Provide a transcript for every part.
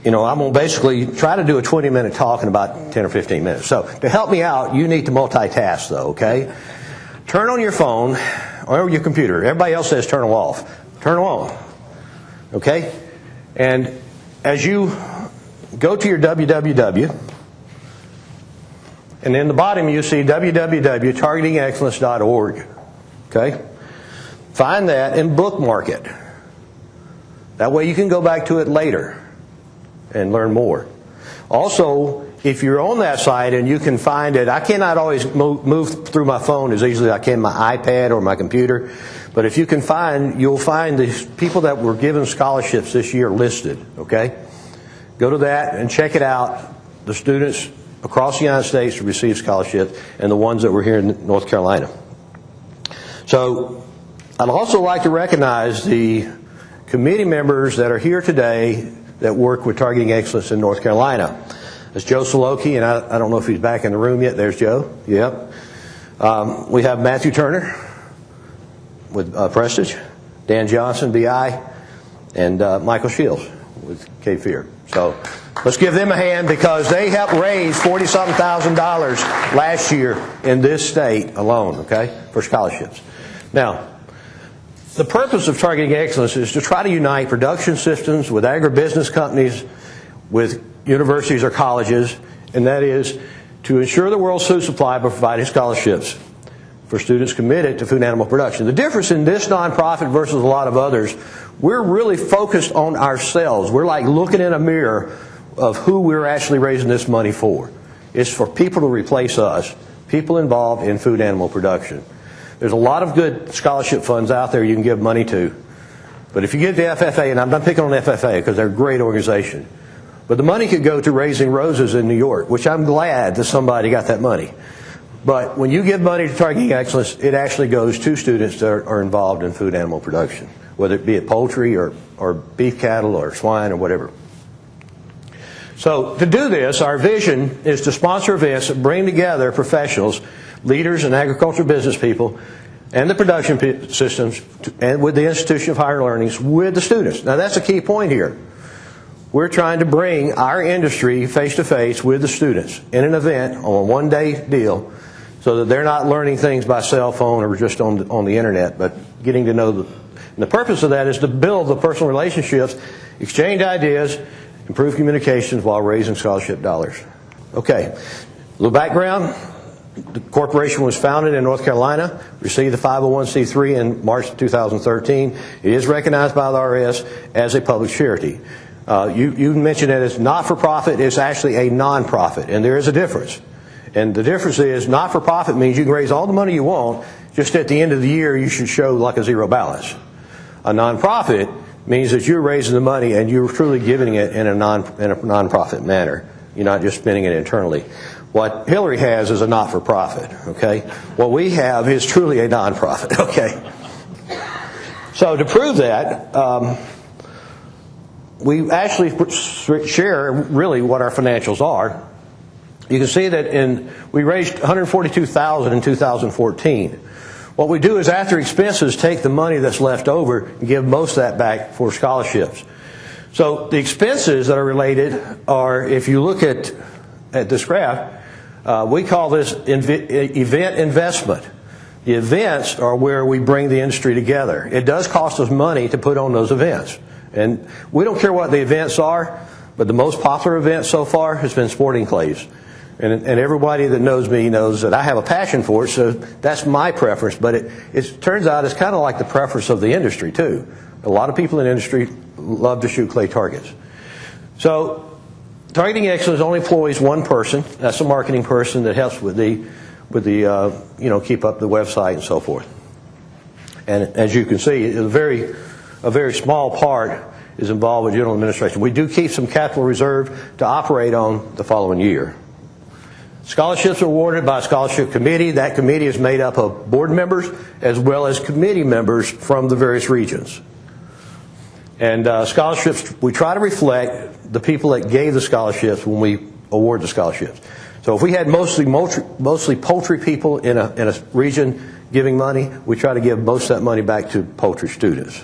I'm going to basically try to do a 20-minute talk in about 10 or 15 minutes. So to help me out, you need to multitask, though, okay? Turn on your phone or your computer. Everybody else says turn them off. Turn them on, okay? And as you go to your www, and in the bottom you see www.targetingexcellence.org, okay? Find that and bookmark it. That way you can go back to it later and learn more. Also, if you're on that site and you can find it, I cannot always move through my phone as easily as I can my iPad or my computer, but if you can you'll find the people that were given scholarships this year listed, okay? Go to that and check it out. The students across the United States who received scholarships and the ones that were here in North Carolina. So I'd also like to recognize the committee members that are here today that work with Targeting Excellence in North Carolina. That's Joe Soloki, and I don't know if he's back in the room yet. There's Joe. Yep. We have Matthew Turner with Prestige, Dan Johnson, BI, and Michael Shields with Cape Fear. So let's give them a hand because they helped raise $40-something thousand last year in this state alone, okay, for scholarships. Now, the purpose of Targeting Excellence is to try to unite production systems with agribusiness companies, with universities or colleges, and that is to ensure the world's food supply by providing scholarships for students committed to food and animal production. The difference in this nonprofit versus a lot of others, we're really focused on ourselves. We're like looking in a mirror of who we're actually raising this money for. It's for people to replace us, people involved in food and animal production. There's a lot of good scholarship funds out there you can give money to. But if you give the FFA, and I'm not picking on the FFA because they're a great organization, but the money could go to Raising Roses in New York, which I'm glad that somebody got that money. But when you give money to Targeting Excellence, it actually goes to students that are involved in food and animal production, whether it be it poultry or beef cattle or swine or whatever. So to do this, our vision is to sponsor events that bring together professionals, leaders and agricultural business people, and the production systems, and with the institution of higher learnings, with the students. Now that's a key point here. We're trying to bring our industry face-to-face with the students in an event on a one-day deal so that they're not learning things by cell phone or just on the internet, but getting to know them. And the purpose of that is to build the personal relationships, exchange ideas, improve communications while raising scholarship dollars. Okay, a little background. The corporation was founded in North Carolina, received the 501c3 in March 2013. It is recognized by the IRS as a public charity. You mentioned that it's not-for-profit. It's actually a non-profit, and there is a difference. And the difference is not-for-profit means you can raise all the money you want, just at the end of the year you should show like a zero balance. A non-profit means that you're raising the money and you're truly giving it in a non-profit manner. You're not just spending it internally. What Hillary has is a not-for-profit, okay? What we have is truly a non-profit, okay? So to prove that, we actually share really what our financials are. You can see that we raised $142,000 in 2014. What we do is after expenses take the money that's left over and give most of that back for scholarships. So the expenses that are related are, if you look at this graph, we call this event investment. The events are where we bring the industry together. It does cost us money to put on those events. And we don't care what the events are, but the most popular event so far has been sporting clays. And everybody that knows me knows that I have a passion for it, so that's my preference. But it turns out it's kind of like the preference of the industry, too. A lot of people in the industry love to shoot clay targets. So Targeting Excellence only employs one person. That's a marketing person that helps with the keep up the website and so forth. And as you can see, a very small part is involved with general administration. We do keep some capital reserve to operate on the following year. Scholarships are awarded by a scholarship committee. That committee is made up of board members as well as committee members from the various regions. And scholarships, we try to reflect the people that gave the scholarships when we award the scholarships. So if we had mostly poultry people in a region giving money, we try to give most of that money back to poultry students.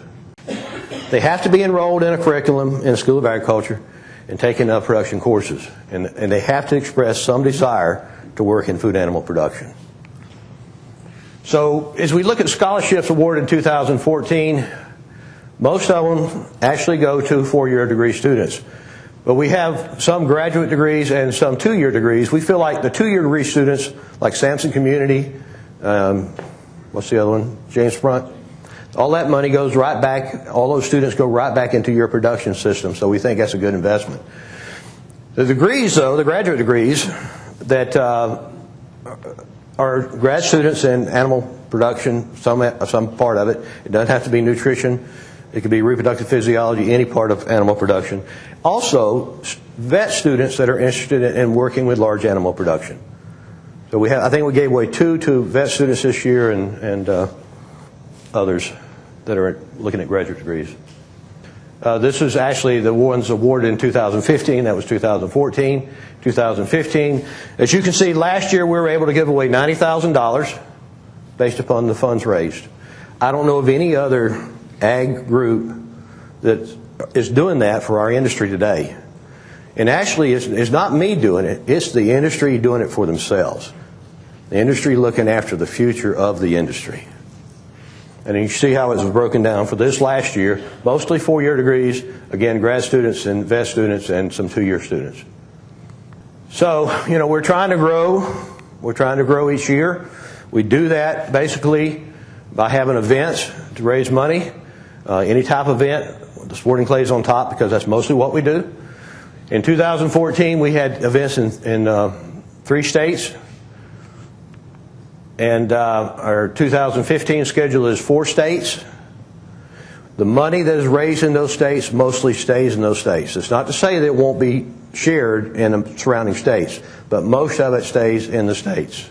They have to be enrolled in a curriculum in the School of Agriculture, and taking production courses. And they have to express some desire to work in food animal production. So as we look at scholarships awarded in 2014, most of them actually go to four-year degree students. But we have some graduate degrees and some two-year degrees. We feel like the two-year degree students, like Sampson Community, what's the other one? James Front. All that money goes right back, all those students go right back into your production system, so we think that's a good investment. The degrees, though, the graduate degrees that are grad students in animal production, some part of it. It doesn't have to be nutrition. It could be reproductive physiology, any part of animal production. Also, vet students that are interested in working with large animal production. So we have, I think we gave away 2 to vet students this year and others that are looking at graduate degrees. This is actually the ones awarded in 2015. That was 2014. 2015. As you can see, last year we were able to give away $90,000 based upon the funds raised. I don't know of any other ag group that is doing that for our industry today. And actually, it's not me doing it. It's the industry doing it for themselves. The industry looking after the future of the industry. And you see how it was broken down for this last year. Mostly four-year degrees, again, grad students and vet students and some two-year students. So, you know, we're trying to grow. We're trying to grow each year. We do that basically by having events to raise money. Any type of event, the sporting clays on top, because that's mostly what we do. In 2014, we had events in 3 states. And our 2015 schedule is 4 states. The money that is raised in those states mostly stays in those states. It's not to say that it won't be shared in the surrounding states, but most of it stays in the states.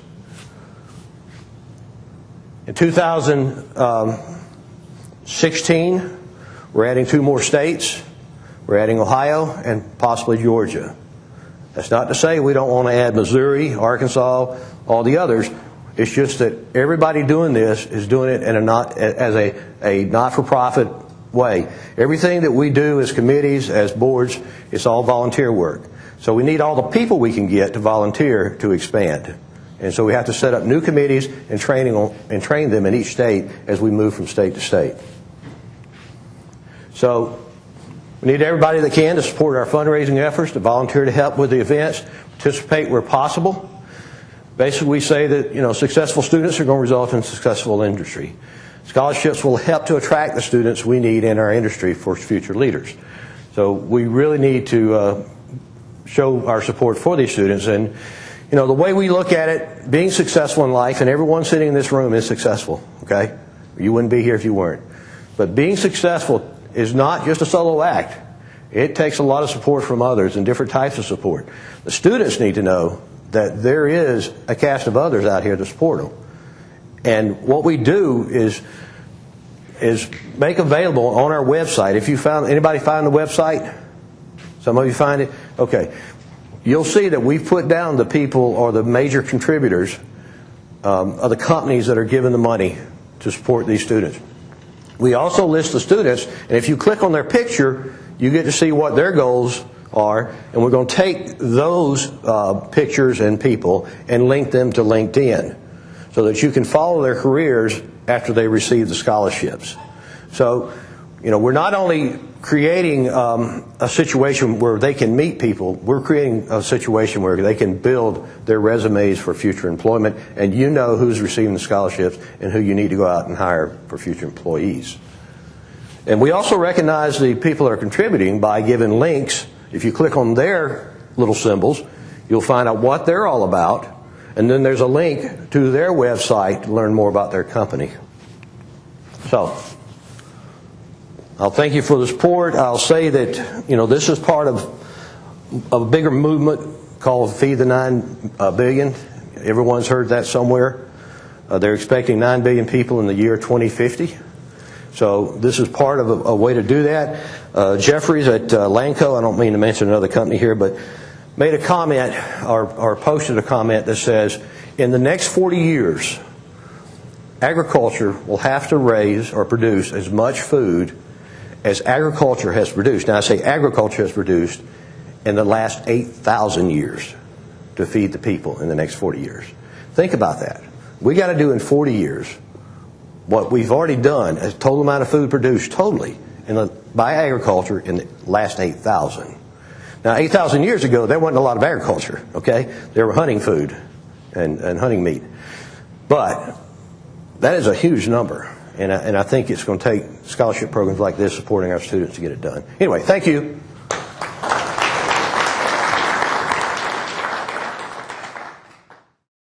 In 2016, we're adding 2 more states. We're adding Ohio and possibly Georgia. That's not to say we don't want to add Missouri, Arkansas, all the others. It's just that everybody doing this is doing it in as a not-for-profit way. Everything that we do as committees, as boards, it's all volunteer work. So we need all the people we can get to volunteer to expand. And so we have to set up new committees and train them in each state as we move from state to state. So we need everybody that can to support our fundraising efforts, to volunteer to help with the events, participate where possible. Basically, we say that, you know, successful students are going to result in successful industry. Scholarships will help to attract the students we need in our industry for future leaders. So we really need to show our support for these students. And, you know, the way we look at it, being successful in life, and everyone sitting in this room is successful, okay? You wouldn't be here if you weren't. But being successful is not just a solo act. It takes a lot of support from others and different types of support. The students need to know that there is a cast of others out here to support them. And what we do is make available on our website. If you found, anybody find the website? Some of you find it? Okay. You'll see that we've put down the people or the major contributors of the companies that are giving the money to support these students. We also list the students, and if you click on their picture, you get to see what their goals are, and we're going to take those pictures and people and link them to LinkedIn so that you can follow their careers after they receive the scholarships. So, you know, we're not only creating a situation where they can meet people, we're creating a situation where they can build their resumes for future employment, and you know who's receiving the scholarships and who you need to go out and hire for future employees. And we also recognize the people that are contributing by giving links. If you click on their little symbols, you'll find out what they're all about, and then there's a link to their website to learn more about their company. So, I'll thank you for the support. I'll say that, you know, this is part of a bigger movement called Feed the 9 billion. Everyone's heard that somewhere. They're expecting 9 billion people in the year 2050. So this is part of a way to do that. Jeffries at Lanco, I don't mean to mention another company here, but made a comment or posted a comment that says, in the next 40 years, agriculture will have to raise or produce as much food as agriculture has produced. Now I say agriculture has produced in the last 8,000 years to feed the people in the next 40 years. Think about that. We got to do in 40 years what we've already done as total amount of food produced totally by agriculture in the last 8,000. Now, 8,000 years ago, there wasn't a lot of agriculture, okay? They were hunting food and hunting meat. But that is a huge number, and I think it's going to take scholarship programs like this supporting our students to get it done. Anyway, thank you.